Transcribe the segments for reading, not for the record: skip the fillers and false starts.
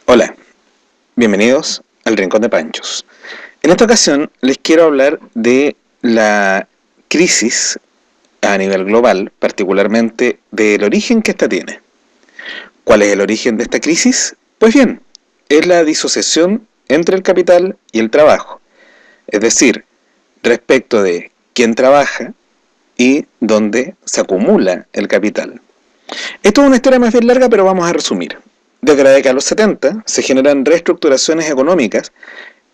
Hola, bienvenidos al Rincón de Panchos. En esta ocasión les quiero hablar de la crisis a nivel global, particularmente del origen que ésta tiene. ¿Cuál es el origen de esta crisis? Pues bien, es la disociación entre el capital y el trabajo, es decir, respecto de quién trabaja y dónde se acumula el capital. Esto es una historia más bien larga, pero vamos a resumir. Desde la década de los 70 se generan reestructuraciones económicas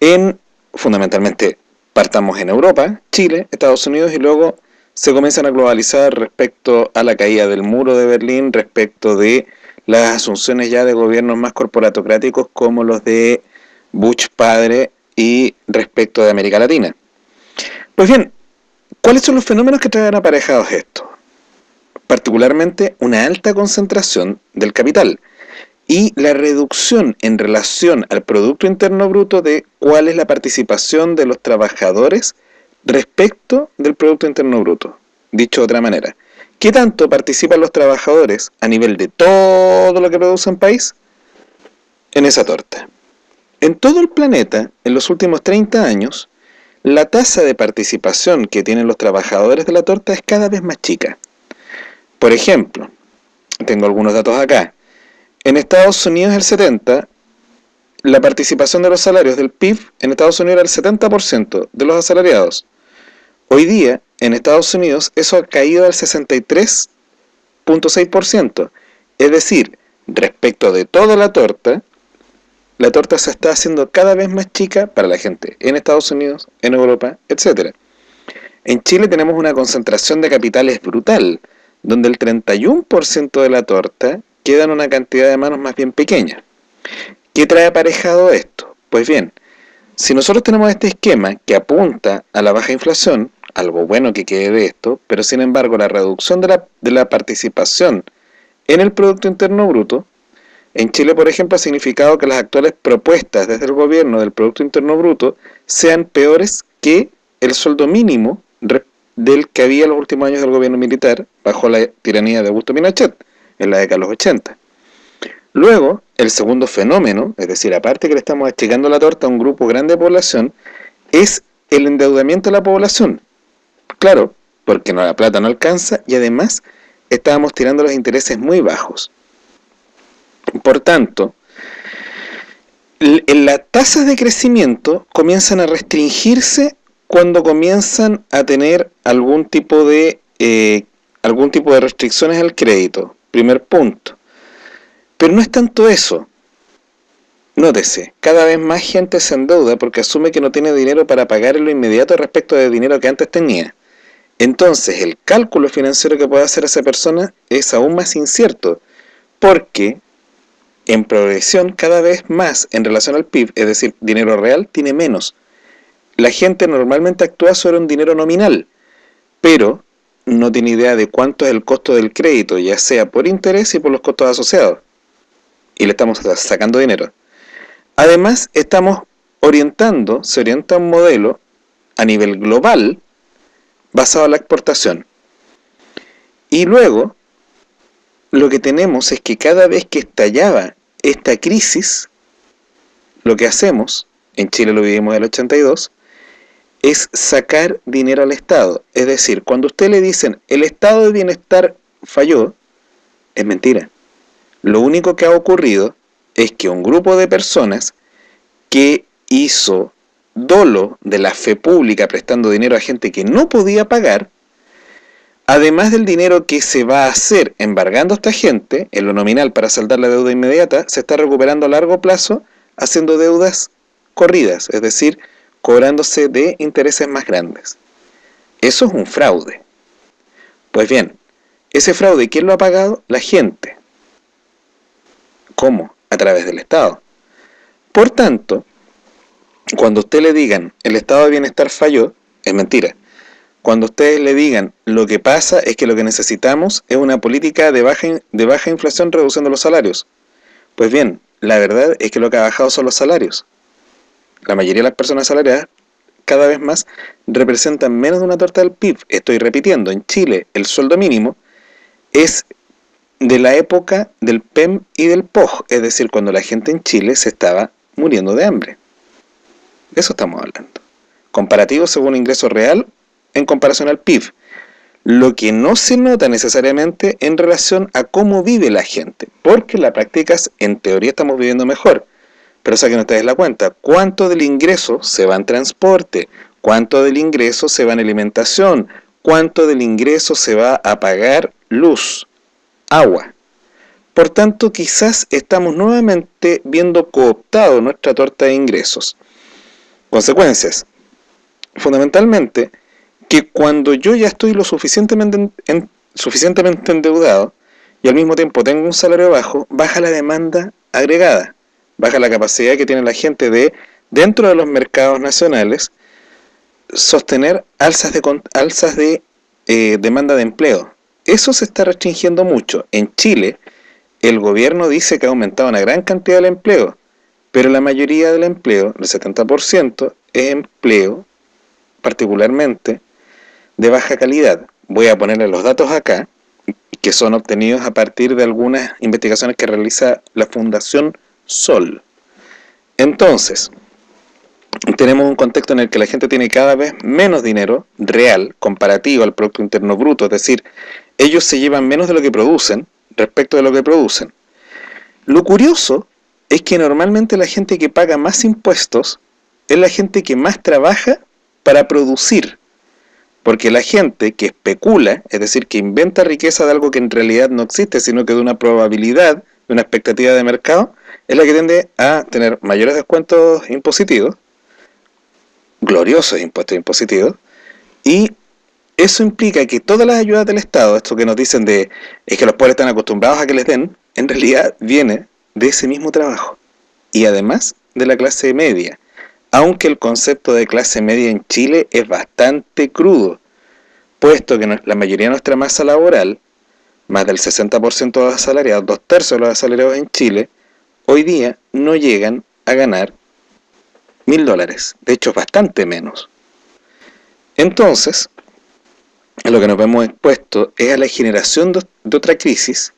en, fundamentalmente, partamos en Europa, Chile, Estados Unidos, y luego se comienzan a globalizar respecto a la caída del muro de Berlín, respecto de las asunciones ya de gobiernos más corporatocráticos como los de Bush padre y respecto de América Latina. Pues bien, ¿cuáles son los fenómenos que traen aparejados esto? Particularmente una alta concentración del capital y la reducción en relación al Producto Interno Bruto de cuál es la participación de los trabajadores respecto del Producto Interno Bruto. Dicho de otra manera, ¿qué tanto participan los trabajadores a nivel de todo lo que produce un país en esa torta? En todo el planeta, en los últimos 30 años, la tasa de participación que tienen los trabajadores de la torta es cada vez más chica. Por ejemplo, tengo algunos datos acá. En Estados Unidos el 70, la participación de los salarios del PIB en Estados Unidos era el 70% de los asalariados. Hoy día, en Estados Unidos, eso ha caído al 63.6%. Es decir, respecto de toda la torta se está haciendo cada vez más chica para la gente en Estados Unidos, en Europa, etc. En Chile tenemos una concentración de capitales brutal, donde el 31% de la torta queda en una cantidad de manos más bien pequeña. ¿Qué trae aparejado esto? Pues bien, si nosotros tenemos este esquema que apunta a la baja inflación, algo bueno que quede de esto, pero sin embargo la reducción de la participación en el Producto Interno Bruto, en Chile, por ejemplo, ha significado que las actuales propuestas desde el gobierno del Producto Interno Bruto sean peores que el sueldo mínimo del que había en los últimos años del gobierno militar bajo la tiranía de Augusto Pinochet en la década de los 80. Luego, el segundo fenómeno, es decir, aparte que le estamos achicando la torta a un grupo grande de población, es el endeudamiento de la población. Claro, porque la plata no alcanza y además estábamos tirando los intereses muy bajos. Por tanto, las tasas de crecimiento comienzan a restringirse cuando comienzan a tener algún tipo de restricciones al crédito. Primer punto. Pero no es tanto eso. Nótese, cada vez más gente se endeuda porque asume que no tiene dinero para pagar en lo inmediato respecto del dinero que antes tenía. Entonces, el cálculo financiero que puede hacer esa persona es aún más incierto, porque en progresión cada vez más en relación al PIB, es decir, dinero real, tiene menos. La gente normalmente actúa sobre un dinero nominal, pero no tiene idea de cuánto es el costo del crédito, ya sea por interés y por los costos asociados. Y le estamos sacando dinero. Además, se orienta un modelo a nivel global basado en la exportación. Y luego, lo que tenemos es que cada vez que estallaba esta crisis, lo que hacemos, en Chile lo vivimos en el 82, es sacar dinero al Estado. Es decir, cuando a usted le dicen el estado de bienestar falló, es mentira. Lo único que ha ocurrido es que un grupo de personas que hizo dolo de la fe pública prestando dinero a gente que no podía pagar, además del dinero que se va a hacer embargando a esta gente en lo nominal para saldar la deuda inmediata, se está recuperando a largo plazo haciendo deudas corridas, es decir, cobrándose de intereses más grandes. Eso es un fraude. Pues bien, ese fraude, ¿quién lo ha pagado? La gente. ¿Cómo? A través del Estado. Por tanto, cuando usted le digan el estado de bienestar falló, es mentira. Cuando ustedes le digan lo que pasa es que lo que necesitamos es una política de baja inflación reduciendo los salarios. Pues bien, la verdad es que lo que ha bajado son los salarios. La mayoría de las personas asalariadas cada vez más representan menos de una torta del PIB. Estoy repitiendo, en Chile el sueldo mínimo es de la época del PEM y del POG, es decir, cuando la gente en Chile se estaba muriendo de hambre. De eso estamos hablando. Comparativo según ingreso real en comparación al PIB. Lo que no se nota necesariamente en relación a cómo vive la gente, porque en la práctica, en teoría, estamos viviendo mejor. Pero saquen ustedes la cuenta, ¿cuánto del ingreso se va en transporte? ¿Cuánto del ingreso se va en alimentación? ¿Cuánto del ingreso se va a pagar luz, agua? Por tanto, quizás estamos nuevamente viendo cooptado nuestra torta de ingresos. Consecuencias. Fundamentalmente, que cuando yo ya estoy lo suficientemente endeudado y al mismo tiempo tengo un salario bajo, baja la demanda agregada, baja la capacidad que tiene la gente de, dentro de los mercados nacionales, sostener alzas de demanda de empleo. Eso se está restringiendo mucho. En Chile, el gobierno dice que ha aumentado una gran cantidad del empleo, pero la mayoría del empleo, el 70%, es empleo particularmente de baja calidad. Voy a ponerle los datos acá, que son obtenidos a partir de algunas investigaciones que realiza la Fundación Sol. Entonces, tenemos un contexto en el que la gente tiene cada vez menos dinero real comparativo al Producto Interno Bruto, es decir, ellos se llevan menos de lo que producen respecto de lo que producen. Lo curioso es que normalmente la gente que paga más impuestos es la gente que más trabaja para producir, porque la gente que especula, es decir, que inventa riqueza de algo que en realidad no existe, sino que de una probabilidad, de una expectativa de mercado, es la que tiende a tener mayores descuentos impositivos, gloriosos impuestos impositivos, y eso implica que todas las ayudas del Estado, esto que nos dicen de es que los pobres están acostumbrados a que les den, en realidad viene de ese mismo trabajo, y además de la clase media, aunque el concepto de clase media en Chile es bastante crudo, puesto que la mayoría de nuestra masa laboral, más del 60% de los asalariados, 2/3 de los asalariados en Chile, hoy día no llegan a ganar $1.000, de hecho bastante menos. Entonces, lo que nos vemos expuestos es a la generación de otra crisis,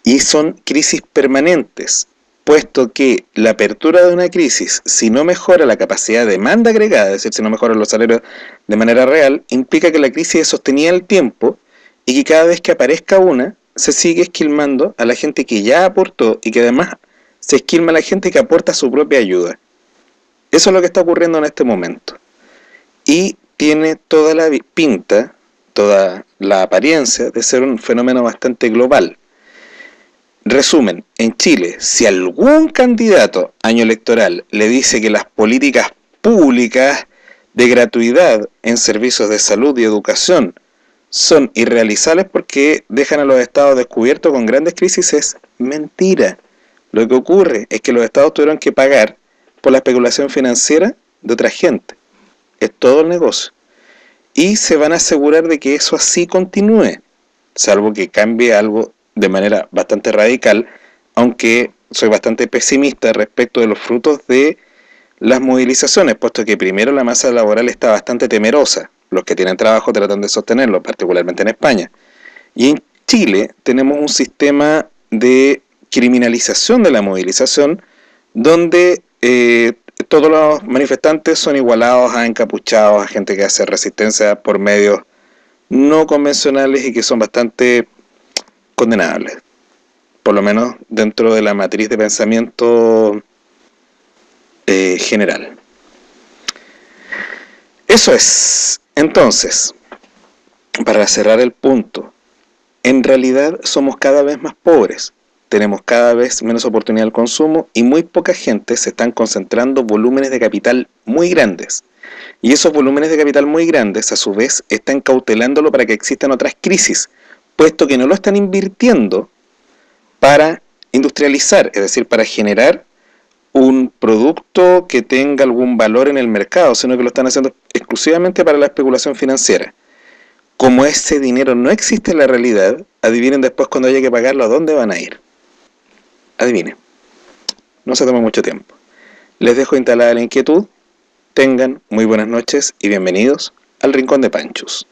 y son crisis permanentes, puesto que la apertura de una crisis, si no mejora la capacidad de demanda agregada, es decir, si no mejoran los salarios de manera real, implica que la crisis es sostenida en el tiempo y que cada vez que aparezca una, se sigue esquilmando a la gente que ya aportó y que además se esquilma a la gente que aporta su propia ayuda. Eso es lo que está ocurriendo en este momento. Y tiene toda la pinta, toda la apariencia de ser un fenómeno bastante global. Resumen, en Chile, si algún candidato año electoral le dice que las políticas públicas de gratuidad en servicios de salud y educación son irrealizables porque dejan a los estados descubiertos con grandes crisis, es mentira. Lo que ocurre es que los estados tuvieron que pagar por la especulación financiera de otra gente. Es todo el negocio. Y se van a asegurar de que eso así continúe, salvo que cambie algo de manera bastante radical, aunque soy bastante pesimista respecto de los frutos de las movilizaciones, puesto que primero la masa laboral está bastante temerosa, los que tienen trabajo tratan de sostenerlo, particularmente en España, y en Chile tenemos un sistema de criminalización de la movilización, donde todos los manifestantes son igualados a encapuchados, a gente que hace resistencia por medios no convencionales y que son bastante condenables, por lo menos dentro de la matriz de pensamiento general. Eso es. Entonces, para cerrar el punto, en realidad somos cada vez más pobres, tenemos cada vez menos oportunidad al consumo y muy poca gente se están concentrando volúmenes de capital muy grandes. Y esos volúmenes de capital muy grandes, a su vez, están cautelándolo para que existan otras crisis, puesto que no lo están invirtiendo para industrializar, es decir, para generar un producto que tenga algún valor en el mercado, sino que lo están haciendo exclusivamente para la especulación financiera. Como ese dinero no existe en la realidad, adivinen después cuando haya que pagarlo a dónde van a ir. Adivinen. No se toma mucho tiempo. Les dejo instalada la inquietud. Tengan muy buenas noches y bienvenidos al Rincón de Panchos.